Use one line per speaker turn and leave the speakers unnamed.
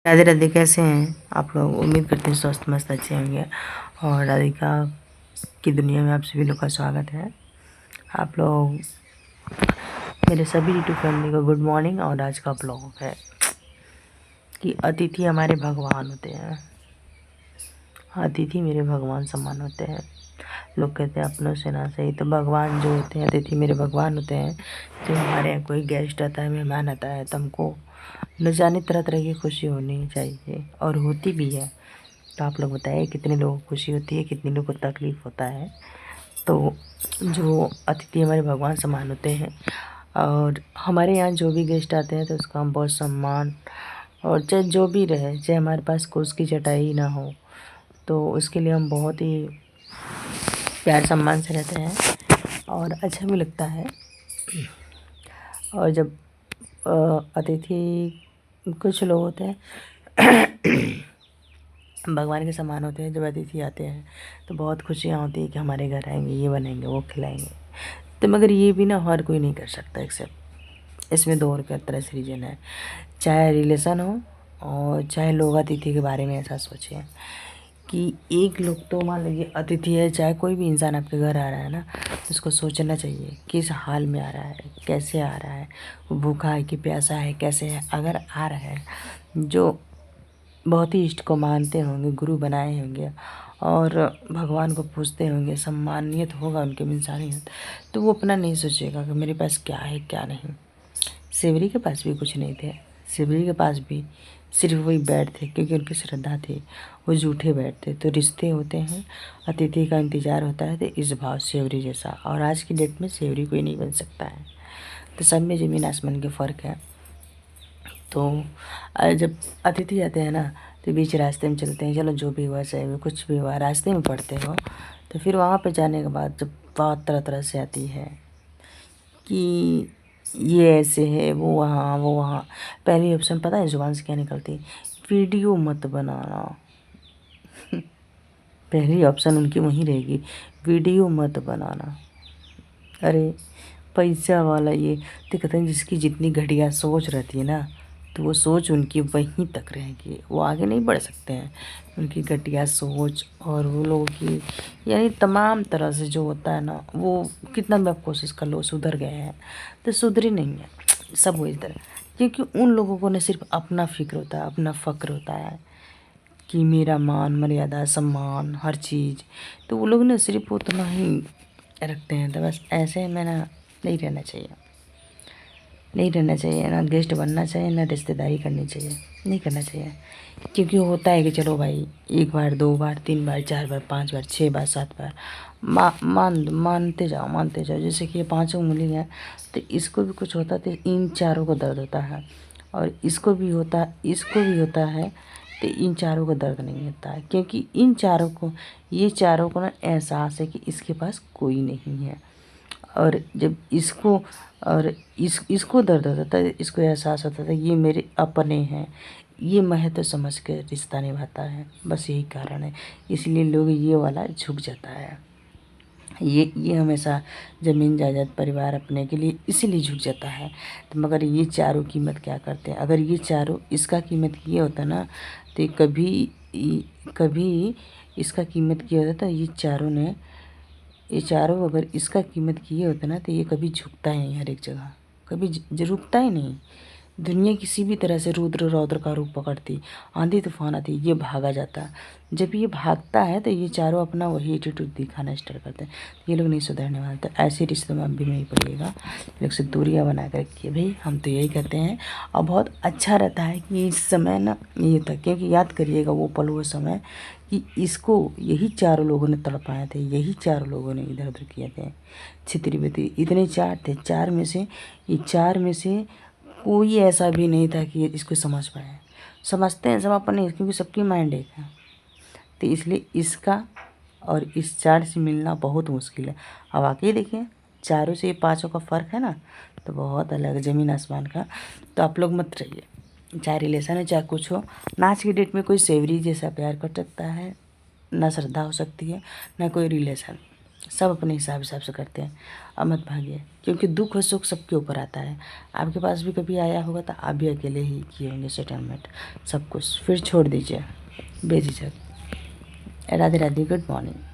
राधे राधे। कैसे हैं आप लोग? उम्मीद करते हैं स्वस्थ मस्त अच्छे होंगे। और राधिका की दुनिया में आप सभी लोग का स्वागत है। आप लोग मेरे सभी यूट्यूब फैमिली को गुड मॉर्निंग। और आज का ब्लॉग है कि अतिथि हमारे भगवान होते हैं। अतिथि मेरे भगवान समान होते हैं। लोग कहते हैं अपनों से ना सही, तो भगवान जो होते हैं, अतिथि मेरे भगवान होते हैं। जब हमारे यहाँ कोई गेस्ट आता है, मेहमान आता है, तो हमको न जाने तरह तरह की खुशी होनी चाहिए और होती भी है। तो आप लोग बताइए कितने लोगों को खुशी होती है, कितने लोगों को तकलीफ़ होता है। तो जो अतिथि हमारे भगवान समान होते हैं। और हमारे यहाँ जो भी गेस्ट आते हैं तो उसका हम बहुत सम्मान, और चाहे जो भी रहे, चाहे हमारे पास कोस की चटाई ना हो, तो उसके लिए हम बहुत ही प्यार सम्मान से रहते हैं और अच्छा भी लगता है। और जब अतिथि, कुछ लोग होते हैं भगवान के समान होते हैं। जब अतिथि आते हैं तो बहुत खुशियाँ होती है कि हमारे घर आएंगे, ये बनाएंगे, वो खिलाएंगे। तो मगर ये भी ना हर कोई नहीं कर सकता एक्सेप्ट। इसमें दो और का तरह से रीजन है, चाहे रिलेशन हो और चाहे लोग अतिथि के बारे में ऐसा सोचें कि एक लोग तो मान लीजिए अतिथि है, चाहे कोई भी इंसान आपके घर आ रहा है ना, तो उसको सोचना चाहिए किस हाल में आ रहा है, कैसे आ रहा है, वो भूखा है कि प्यासा है, कैसे है। अगर आ रहा है, जो बहुत ही इष्ट को मानते होंगे, गुरु बनाए होंगे और भगवान को पूजते होंगे, सम्मानियत होगा उनके में इंसानियत, तो वो अपना नहीं सोचेगा कि मेरे पास क्या है क्या नहीं। शिवरी के पास भी कुछ नहीं थे। शिवरी के पास भी सिर्फ वही बैठ थे, क्योंकि उनकी श्रद्धा थी। वो झूठे बैठ थे। तो रिश्ते होते हैं, अतिथि का इंतजार होता है, तो इस भाव शिवरी जैसा। और आज की डेट में शिवरी कोई नहीं बन सकता है। तो सब में ज़मीन आसमान के फ़र्क है। तो जब अतिथि आते हैं ना, तो बीच रास्ते में चलते हैं, चलो जो भी हुआ, चाहे वो कुछ भी हुआ, रास्ते में पड़ते हो, तो फिर वहाँ पे जाने के बाद जब बात तरह तरह से आती है कि ये ऐसे है, वो वहाँ, पहली ऑप्शन पता है जुबान से क्या निकलती? वीडियो मत बनाना। पहली ऑप्शन उनकी वहीं रहेगी, वीडियो मत बनाना। अरे पैसा वाला ये तो कहते हैं, जिसकी जितनी घटिया सोच रहती है ना, तो वो सोच उनकी वहीं तक रहेगी, वो आगे नहीं बढ़ सकते हैं। उनकी घटिया सोच और वो लोगों की यानी तमाम तरह से जो होता है ना, वो कितना भी आप कोशिश कर लो सुधर गए हैं, तो सुधरी नहीं है सब वो इधर। क्योंकि उन लोगों को न सिर्फ अपना फ़िक्र होता है, अपना फ़क्र होता है कि मेरा मान मर्यादा सम्मान हर चीज़। तो वो लोग ना सिर्फ उतना ही रखते हैं। तो बस ऐसे में ना नहीं रहना चाहिए, नहीं रहना चाहिए ना, गेस्ट बनना चाहिए ना, रिश्तेदारी करनी चाहिए, नहीं करना चाहिए। क्योंकि होता है कि चलो भाई, एक बार, दो बार, तीन बार, चार बार, पांच बार, छः बार, सात बार मानते जाओ, मानते जाओ। जैसे कि ये पाँचों उंगली है, तो इसको भी कुछ होता है तो इन चारों को दर्द होता है, और इसको भी होता है, इसको भी होता है, तो इन चारों को दर्द नहीं होता है। क्योंकि इन चारों को, ये चारों को ना एहसास है कि इसके पास कोई नहीं है। और जब इसको, और इसको दर्द होता था, इसको एहसास होता था ये मेरे अपने हैं, ये महत्व समझ के रिश्ता निभाता है। बस यही कारण है, इसलिए लोग ये वाला झुक जाता है। ये हमेशा ज़मीन जायदाद परिवार अपने के लिए इसीलिए झुक जाता है। तो मगर ये चारों कीमत क्या करते हैं? अगर ये चारों, इसका कीमत ये होता ना, तो कभी इसका कीमत किया होता, तो ये चारों अगर इसका कीमत किए होते ना, तो ये कभी झुकता ही नहीं। हर एक जगह कभी रुकता ही नहीं। दुनिया किसी भी तरह से रुद्र रौद्र का रूप पकड़ती, आंधी तूफान आती, ये भागा जाता। जब ये भागता है तो ये चारों अपना वही एटीट्यूड दिखाना स्टार्ट करते हैं। ये लोग नहीं सुधरने वाले। तो ऐसे रिश्तों में अब भी नहीं पड़िएगा, लोग से दूरियाँ बना कर रखिए भाई। हम तो यही कहते हैं। और बहुत अच्छा रहता है कि इस समय ना ये था, क्योंकि याद करिएगा वो पल, वो समय कि इसको यही चारों लोगों ने तड़पाए थे, यही चारों लोगों ने इधर उधर किए थे, छितरी बितरी। इतने चार थे, चार में से कोई ऐसा भी नहीं था कि इसको समझ पाए। समझते हैं सब अपने, क्योंकि सबकी माइंड एक है। तो इसलिए इसका और इस चार से मिलना बहुत मुश्किल है। अब वाकई देखिए, चारों से ये पाँचों का फ़र्क है ना, तो बहुत अलग है, ज़मीन आसमान का। तो आप लोग मत रहिए, चाहे रिलेशन है चाहे कुछ हो ना। आज की डेट में कोई सेवरी जैसा प्यार कर सकता है ना, श्रद्धा हो सकती है ना, कोई रिलेशन। सब अपने हिसाब हिसाब से करते हैं। अब मत भागिए, क्योंकि दुख और सुख सबके ऊपर आता है। आपके पास भी कभी आया होगा तो आप भी अकेले ही किए होंगे सेटलमेंट सब कुछ, फिर छोड़ दीजिए बेझिझक। Radhe Radhe, good morning.